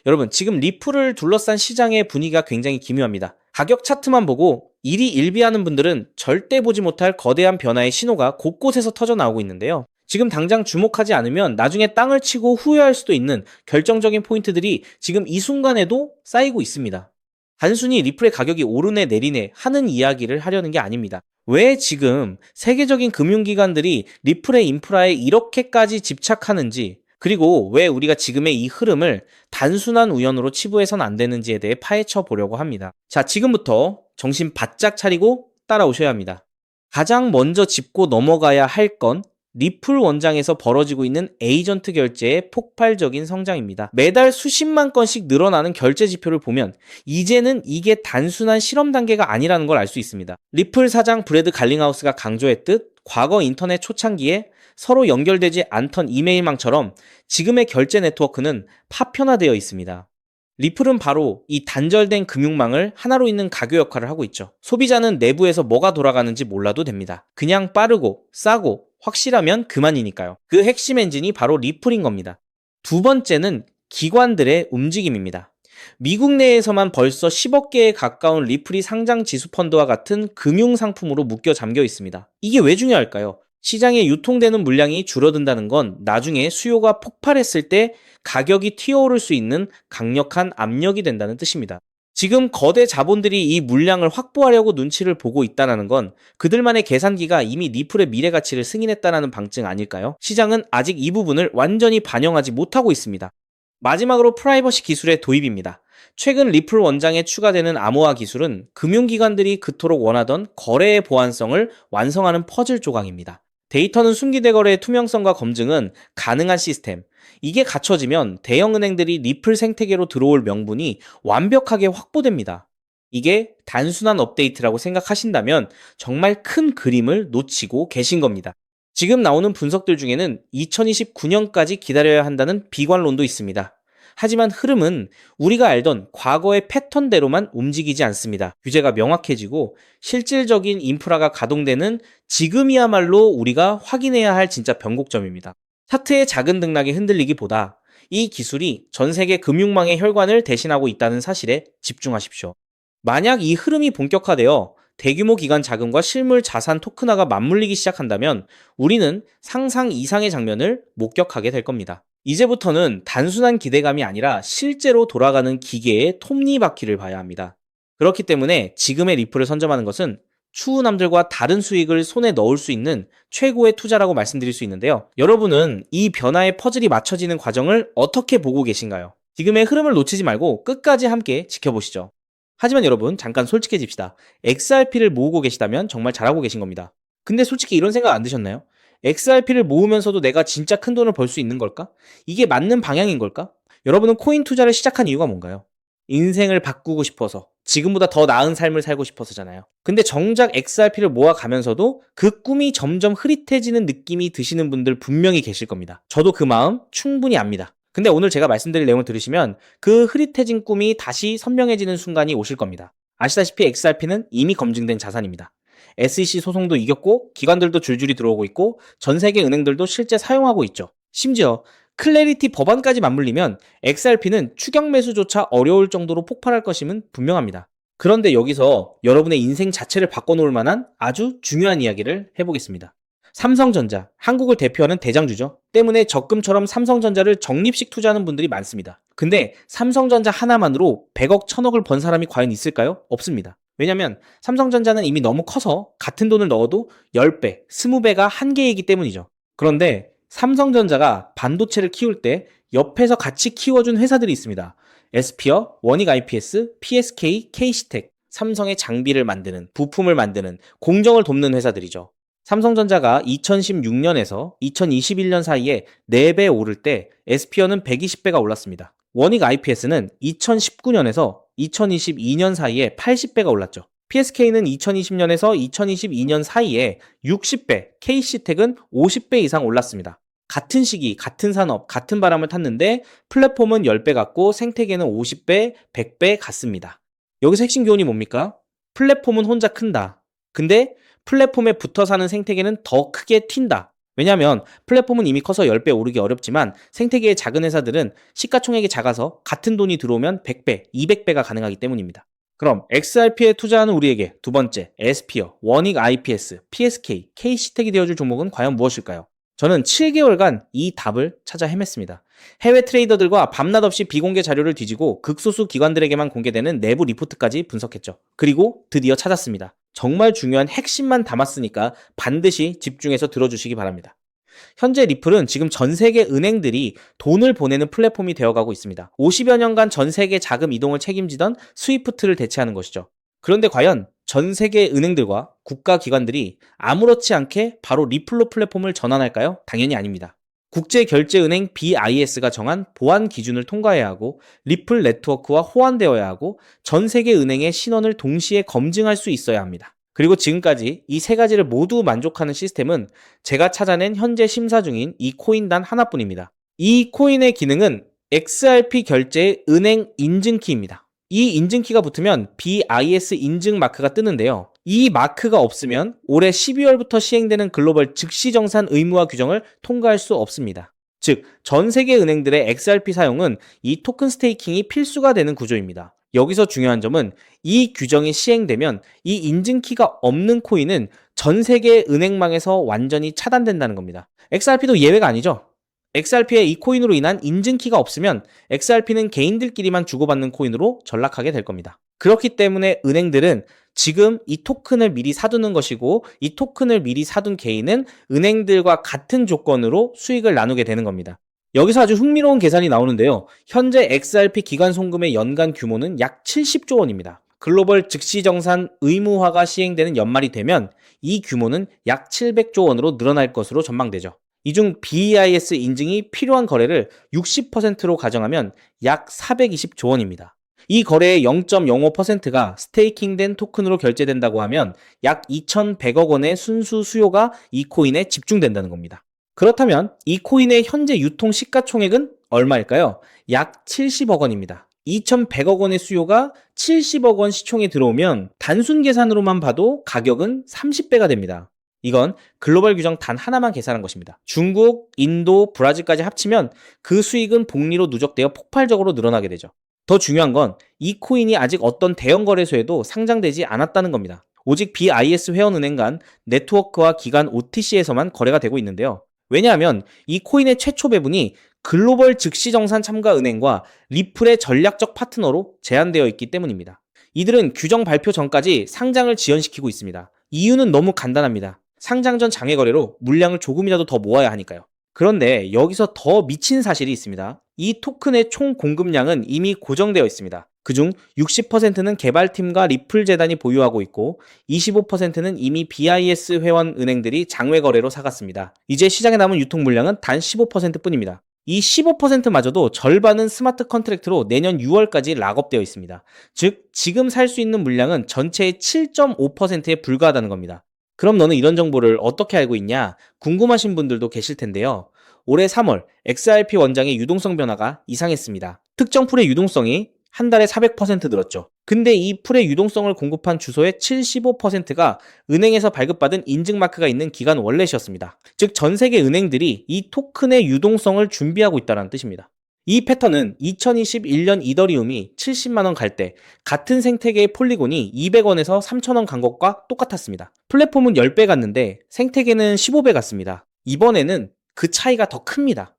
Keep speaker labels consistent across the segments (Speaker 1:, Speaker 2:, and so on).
Speaker 1: 여러분, 지금 리플을 둘러싼 시장의 분위기가 굉장히 기묘합니다. 가격 차트만 보고 일희일비하는 분들은 절대 보지 못할 거대한 변화의 신호가 곳곳에서 터져 나오고 있는데요. 지금 당장 주목하지 않으면 나중에 땅을 치고 후회할 수도 있는 결정적인 포인트들이 지금 이 순간에도 쌓이고 있습니다. 단순히 리플의 가격이 오르네 내리네 하는 이야기를 하려는 게 아닙니다. 왜 지금 세계적인 금융기관들이 리플의 인프라에 이렇게까지 집착하는지, 그리고 왜 우리가 지금의 이 흐름을 단순한 우연으로 치부해선 안 되는지에 대해 파헤쳐 보려고 합니다. 자, 지금부터 정신 바짝 차리고 따라오셔야 합니다. 가장 먼저 짚고 넘어가야 할 건 리플 원장에서 벌어지고 있는 에이전트 결제의 폭발적인 성장입니다. 매달 수십만 건씩 늘어나는 결제 지표를 보면 이제는 이게 단순한 실험 단계가 아니라는 걸 알 수 있습니다. 리플 사장 브래드 갈링하우스가 강조했듯 과거 인터넷 초창기에 서로 연결되지 않던 이메일망처럼 지금의 결제 네트워크는 파편화되어 있습니다. 리플은 바로 이 단절된 금융망을 하나로 잇는 가교 역할을 하고 있죠. 소비자는 내부에서 뭐가 돌아가는지 몰라도 됩니다. 그냥 빠르고 싸고 확실하면 그만이니까요. 그 핵심 엔진이 바로 리플인 겁니다. 두 번째는 기관들의 움직임입니다. 미국 내에서만 벌써 10억 개에 가까운 리플이 상장 지수 펀드와 같은 금융 상품으로 묶여 잠겨 있습니다. 이게 왜 중요할까요? 시장에 유통되는 물량이 줄어든다는 건 나중에 수요가 폭발했을 때 가격이 튀어오를 수 있는 강력한 압력이 된다는 뜻입니다. 지금 거대 자본들이 이 물량을 확보하려고 눈치를 보고 있다는 건 그들만의 계산기가 이미 리플의 미래 가치를 승인했다는 방증 아닐까요? 시장은 아직 이 부분을 완전히 반영하지 못하고 있습니다. 마지막으로 프라이버시 기술의 도입입니다. 최근 리플 원장에 추가되는 암호화 기술은 금융기관들이 그토록 원하던 거래의 보안성을 완성하는 퍼즐 조각입니다. 데이터는 숨기되거래의 투명성과 검증은 가능한 시스템. 이게 갖춰지면 대형은행들이 리플 생태계로 들어올 명분이 완벽하게 확보됩니다. 이게 단순한 업데이트라고 생각하신다면 정말 큰 그림을 놓치고 계신 겁니다. 지금 나오는 분석들 중에는 2029년까지 기다려야 한다는 비관론도 있습니다. 하지만 흐름은 우리가 알던 과거의 패턴대로만 움직이지 않습니다. 규제가 명확해지고 실질적인 인프라가 가동되는 지금이야말로 우리가 확인해야 할 진짜 변곡점입니다. 차트의 작은 등락이 흔들리기보다 이 기술이 전 세계 금융망의 혈관을 대신하고 있다는 사실에 집중하십시오. 만약 이 흐름이 본격화되어 대규모 기관 자금과 실물 자산 토큰화가 맞물리기 시작한다면 우리는 상상 이상의 장면을 목격하게 될 겁니다. 이제부터는 단순한 기대감이 아니라 실제로 돌아가는 기계의 톱니바퀴를 봐야 합니다. 그렇기 때문에 지금의 리플을 선점하는 것은 추후 남들과 다른 수익을 손에 넣을 수 있는 최고의 투자라고 말씀드릴 수 있는데요. 여러분은 이 변화의 퍼즐이 맞춰지는 과정을 어떻게 보고 계신가요? 지금의 흐름을 놓치지 말고 끝까지 함께 지켜보시죠. 하지만 여러분, 잠깐 솔직해집시다. XRP를 모으고 계시다면 정말 잘하고 계신 겁니다. 근데 솔직히 이런 생각 안 드셨나요? XRP를 모으면서도 내가 진짜 큰 돈을 벌 수 있는 걸까? 이게 맞는 방향인 걸까? 여러분은 코인 투자를 시작한 이유가 뭔가요? 인생을 바꾸고 싶어서, 지금보다 더 나은 삶을 살고 싶어서잖아요. 근데 정작 XRP를 모아가면서도 그 꿈이 점점 흐릿해지는 느낌이 드시는 분들 분명히 계실 겁니다. 저도 그 마음 충분히 압니다. 근데 오늘 제가 말씀드릴 내용을 들으시면 그 흐릿해진 꿈이 다시 선명해지는 순간이 오실 겁니다. 아시다시피 XRP는 이미 검증된 자산입니다. SEC 소송도 이겼고 기관들도 줄줄이 들어오고 있고 전 세계 은행들도 실제 사용하고 있죠. 심지어 클래리티 법안까지 맞물리면 XRP는 추격 매수조차 어려울 정도로 폭발할 것임은 분명합니다. 그런데 여기서 여러분의 인생 자체를 바꿔놓을 만한 아주 중요한 이야기를 해보겠습니다. 삼성전자, 한국을 대표하는 대장주죠. 때문에 적금처럼 삼성전자를 적립식 투자하는 분들이 많습니다. 근데 삼성전자 하나만으로 100억, 1000억을 번 사람이 과연 있을까요? 없습니다. 왜냐면 삼성전자는 이미 너무 커서 같은 돈을 넣어도 10배, 20배가 한계이기 때문이죠. 그런데 삼성전자가 반도체를 키울 때 옆에서 같이 키워준 회사들이 있습니다. 에스피어, 원익 IPS, PSK, K시텍, 삼성의 장비를 만드는, 부품을 만드는, 공정을 돕는 회사들이죠. 삼성전자가 2016년에서 2021년 사이에 4배 오를 때 에스피어는 120배가 올랐습니다. 원익 IPS는 2019년에서 2022년 사이에 80배가 올랐죠. PSK는 2020년에서 2022년 사이에 60배, K시텍은 50배 이상 올랐습니다. 같은 시기, 같은 산업, 같은 바람을 탔는데 플랫폼은 10배 같고 생태계는 50배, 100배 같습니다. 여기서 핵심 교훈이 뭡니까? 플랫폼은 혼자 큰다. 근데 플랫폼에 붙어 사는 생태계는 더 크게 튄다. 왜냐하면 플랫폼은 이미 커서 10배 오르기 어렵지만 생태계의 작은 회사들은 시가총액이 작아서 같은 돈이 들어오면 100배, 200배가 가능하기 때문입니다. 그럼 XRP에 투자하는 우리에게 두 번째, 에스피어, 원익 IPS, PSK, K시텍이 되어줄 종목은 과연 무엇일까요? 저는 7개월간 이 답을 찾아 헤맸습니다. 해외 트레이더들과 밤낮 없이 비공개 자료를 뒤지고 극소수 기관들에게만 공개되는 내부 리포트까지 분석했죠. 그리고 드디어 찾았습니다. 정말 중요한 핵심만 담았으니까 반드시 집중해서 들어주시기 바랍니다. 현재 리플은 지금 전 세계 은행들이 돈을 보내는 플랫폼이 되어가고 있습니다. 50여 년간 전 세계 자금 이동을 책임지던 스위프트를 대체하는 것이죠. 그런데 과연 전 세계 은행들과 국가기관들이 아무렇지 않게 바로 리플로 플랫폼을 전환할까요? 당연히 아닙니다. 국제결제은행 BIS가 정한 보안 기준을 통과해야 하고 리플 네트워크와 호환되어야 하고 전 세계 은행의 신원을 동시에 검증할 수 있어야 합니다. 그리고 지금까지 이 세 가지를 모두 만족하는 시스템은 제가 찾아낸 현재 심사 중인 이 코인 단 하나뿐입니다. 이 코인의 기능은 XRP 결제의 은행 인증키입니다. 이 인증키가 붙으면 BIS 인증 마크가 뜨는데요. 이 마크가 없으면 올해 12월부터 시행되는 글로벌 즉시정산 의무화 규정을 통과할 수 없습니다. 즉, 전 세계 은행들의 XRP 사용은 이 토큰 스테이킹이 필수가 되는 구조입니다. 여기서 중요한 점은 이 규정이 시행되면 이 인증키가 없는 코인은 전 세계 은행망에서 완전히 차단된다는 겁니다. XRP도 예외가 아니죠. XRP의 이 코인으로 인한 인증키가 없으면 XRP는 개인들끼리만 주고받는 코인으로 전락하게 될 겁니다. 그렇기 때문에 은행들은 지금 이 토큰을 미리 사두는 것이고 이 토큰을 미리 사둔 개인은 은행들과 같은 조건으로 수익을 나누게 되는 겁니다. 여기서 아주 흥미로운 계산이 나오는데요. 현재 XRP 기관 송금의 연간 규모는 약 70조 원입니다. 글로벌 즉시정산 의무화가 시행되는 연말이 되면 이 규모는 약 700조 원으로 늘어날 것으로 전망되죠. 이 중 BIS 인증이 필요한 거래를 60%로 가정하면 약 420조 원입니다. 이 거래의 0.05%가 스테이킹된 토큰으로 결제된다고 하면 약 2,100억 원의 순수 수요가 이 코인에 집중된다는 겁니다. 그렇다면 이 코인의 현재 유통 시가총액은 얼마일까요? 약 70억 원입니다. 2,100억 원의 수요가 70억 원 시총에 들어오면 단순 계산으로만 봐도 가격은 30배가 됩니다. 이건 글로벌 규정 단 하나만 계산한 것입니다. 중국, 인도, 브라질까지 합치면 그 수익은 복리로 누적되어 폭발적으로 늘어나게 되죠. 더 중요한 건 이 코인이 아직 어떤 대형 거래소에도 상장되지 않았다는 겁니다. 오직 BIS 회원은행 간 네트워크와 기관 OTC에서만 거래가 되고 있는데요. 왜냐하면 이 코인의 최초 배분이 글로벌 즉시정산 참가 은행과 리플의 전략적 파트너로 제한되어 있기 때문입니다. 이들은 규정 발표 전까지 상장을 지연시키고 있습니다. 이유는 너무 간단합니다. 상장 전 장외 거래로 물량을 조금이라도 더 모아야 하니까요. 그런데 여기서 더 미친 사실이 있습니다. 이 토큰의 총 공급량은 이미 고정되어 있습니다. 그중 60%는 개발팀과 리플 재단이 보유하고 있고 25%는 이미 BIS 회원 은행들이 장외 거래로 사갔습니다. 이제 시장에 남은 유통 물량은 단 15%뿐입니다. 이 15%마저도 절반은 스마트 컨트랙트로 내년 6월까지 락업되어 있습니다. 즉, 지금 살 수 있는 물량은 전체의 7.5%에 불과하다는 겁니다. 그럼 너는 이런 정보를 어떻게 알고 있냐? 궁금하신 분들도 계실 텐데요. 올해 3월 XRP 원장의 유동성 변화가 이상했습니다. 특정 풀의 유동성이 한 달에 400% 늘었죠. 근데 이 풀의 유동성을 공급한 주소의 75%가 은행에서 발급받은 인증마크가 있는 기관 월렛이었습니다. 즉, 전 세계 은행들이 이 토큰의 유동성을 준비하고 있다는 뜻입니다. 이 패턴은 2021년 이더리움이 70만원 갈 때 같은 생태계의 폴리곤이 200원에서 3,000원 간 것과 똑같았습니다. 플랫폼은 10배 갔는데 생태계는 15배 갔습니다. 이번에는 그 차이가 더 큽니다.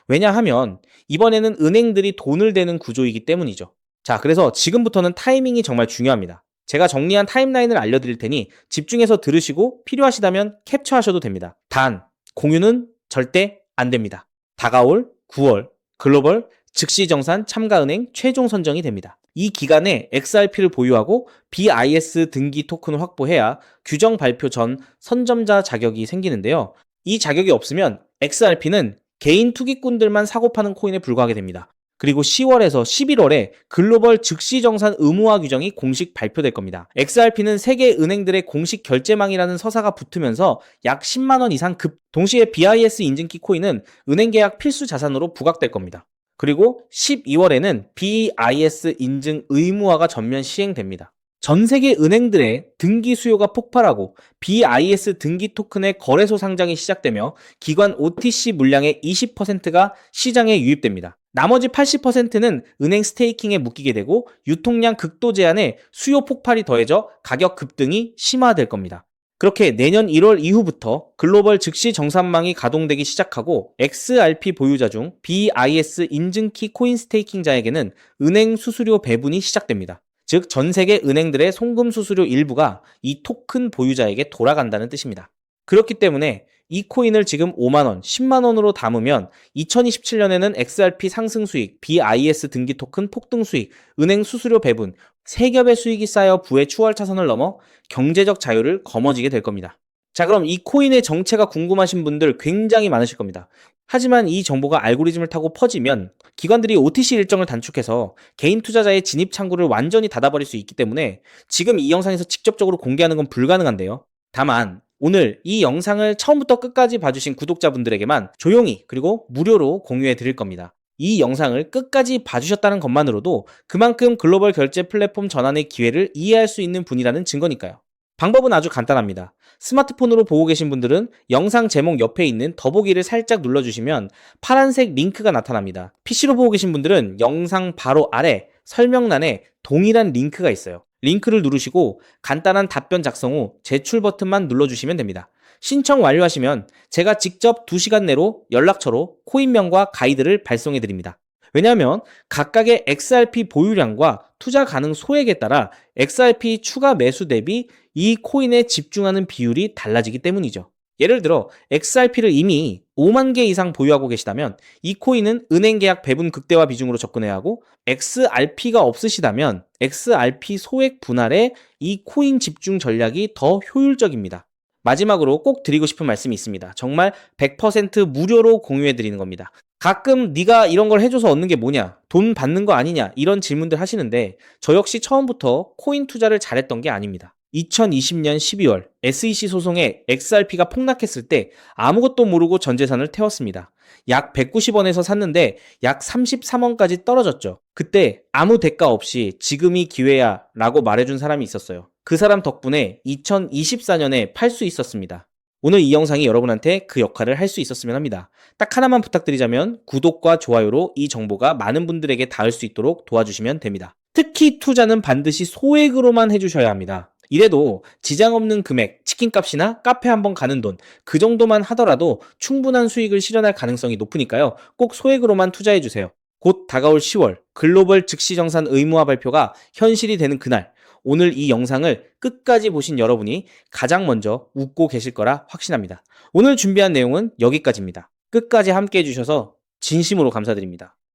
Speaker 1: 왜냐하면 이번에는 은행들이 돈을 대는 구조이기 때문이죠. 자, 그래서 지금부터는 타이밍이 정말 중요합니다. 제가 정리한 타임라인을 알려드릴 테니 집중해서 들으시고 필요하시다면 캡처하셔도 됩니다. 단, 공유는 절대 안 됩니다. 다가올 9월 글로벌 즉시정산 참가은행 최종 선정이 됩니다. 이 기간에 XRP를 보유하고 BIS 등기 토큰을 확보해야 규정 발표 전 선점자 자격이 생기는데요. 이 자격이 없으면 XRP는 개인 투기꾼들만 사고 파는 코인에 불과하게 됩니다. 그리고 10월에서 11월에 글로벌 즉시정산 의무화 규정이 공식 발표될 겁니다. XRP는 세계 은행들의 공식 결제망이라는 서사가 붙으면서 약 10만원 이상 동시에 BIS 인증키 코인은 은행 계약 필수 자산으로 부각될 겁니다. 그리고 12월에는 BIS 인증 의무화가 전면 시행됩니다. 전 세계 은행들의 등기 수요가 폭발하고 BIS 등기 토큰의 거래소 상장이 시작되며 기관 OTC 물량의 20%가 시장에 유입됩니다. 나머지 80%는 은행 스테이킹에 묶이게 되고 유통량 극도 제한에 수요 폭발이 더해져 가격 급등이 심화될 겁니다. 그렇게 내년 1월 이후부터 글로벌 즉시 정산망이 가동되기 시작하고 XRP 보유자 중 BIS 인증키 코인 스테이킹자에게는 은행 수수료 배분이 시작됩니다. 즉, 전 세계 은행들의 송금 수수료 일부가 이 토큰 보유자에게 돌아간다는 뜻입니다. 그렇기 때문에 이 코인을 지금 5만원, 10만원으로 담으면 2027년에는 XRP 상승 수익, BIS 등기 토큰 폭등 수익, 은행 수수료 배분, 세 겹의 수익이 쌓여 부의 추월 차선을 넘어 경제적 자유를 거머쥐게 될 겁니다. 자, 그럼 이 코인의 정체가 궁금하신 분들 굉장히 많으실 겁니다. 하지만 이 정보가 알고리즘을 타고 퍼지면 기관들이 OTC 일정을 단축해서 개인 투자자의 진입 창구를 완전히 닫아버릴 수 있기 때문에 지금 이 영상에서 직접적으로 공개하는 건 불가능한데요. 다만 오늘 이 영상을 처음부터 끝까지 봐주신 구독자분들에게만 조용히 그리고 무료로 공유해 드릴 겁니다. 이 영상을 끝까지 봐주셨다는 것만으로도 그만큼 글로벌 결제 플랫폼 전환의 기회를 이해할 수 있는 분이라는 증거니까요. 방법은 아주 간단합니다. 스마트폰으로 보고 계신 분들은 영상 제목 옆에 있는 더보기를 살짝 눌러주시면 파란색 링크가 나타납니다. PC로 보고 계신 분들은 영상 바로 아래 설명란에 동일한 링크가 있어요. 링크를 누르시고 간단한 답변 작성 후 제출 버튼만 눌러주시면 됩니다. 신청 완료하시면 제가 직접 2시간 내로 연락처로 코인명과 가이드를 발송해 드립니다. 왜냐하면 각각의 XRP 보유량과 투자 가능 소액에 따라 XRP 추가 매수 대비 이 코인에 집중하는 비율이 달라지기 때문이죠. 예를 들어 XRP를 이미 5만 개 이상 보유하고 계시다면 이 코인은 은행 계약 배분 극대화 비중으로 접근해야 하고, XRP가 없으시다면 XRP 소액 분할에 이 코인 집중 전략이 더 효율적입니다. 마지막으로 꼭 드리고 싶은 말씀이 있습니다. 정말 100% 무료로 공유해 드리는 겁니다. 가끔 네가 이런 걸 해줘서 얻는 게 뭐냐, 돈 받는 거 아니냐, 이런 질문들 하시는데 저 역시 처음부터 코인 투자를 잘했던 게 아닙니다. 2020년 12월 SEC 소송에 XRP가 폭락했을 때 아무것도 모르고 전 재산을 태웠습니다. 약 190원에서 샀는데 약 33원까지 떨어졌죠. 그때 아무 대가 없이 지금이 기회야 라고 말해준 사람이 있었어요. 그 사람 덕분에 2024년에 팔 수 있었습니다. 오늘 이 영상이 여러분한테 그 역할을 할 수 있었으면 합니다. 딱 하나만 부탁드리자면 구독과 좋아요로 이 정보가 많은 분들에게 닿을 수 있도록 도와주시면 됩니다. 특히 투자는 반드시 소액으로만 해주셔야 합니다. 이래도 지장 없는 금액, 치킨값이나 카페 한번 가는 돈, 그 정도만 하더라도 충분한 수익을 실현할 가능성이 높으니까요. 꼭 소액으로만 투자해주세요. 곧 다가올 10월 글로벌 즉시정산 의무화 발표가 현실이 되는 그날, 오늘 이 영상을 끝까지 보신 여러분이 가장 먼저 웃고 계실 거라 확신합니다. 오늘 준비한 내용은 여기까지입니다. 끝까지 함께 해주셔서 진심으로 감사드립니다.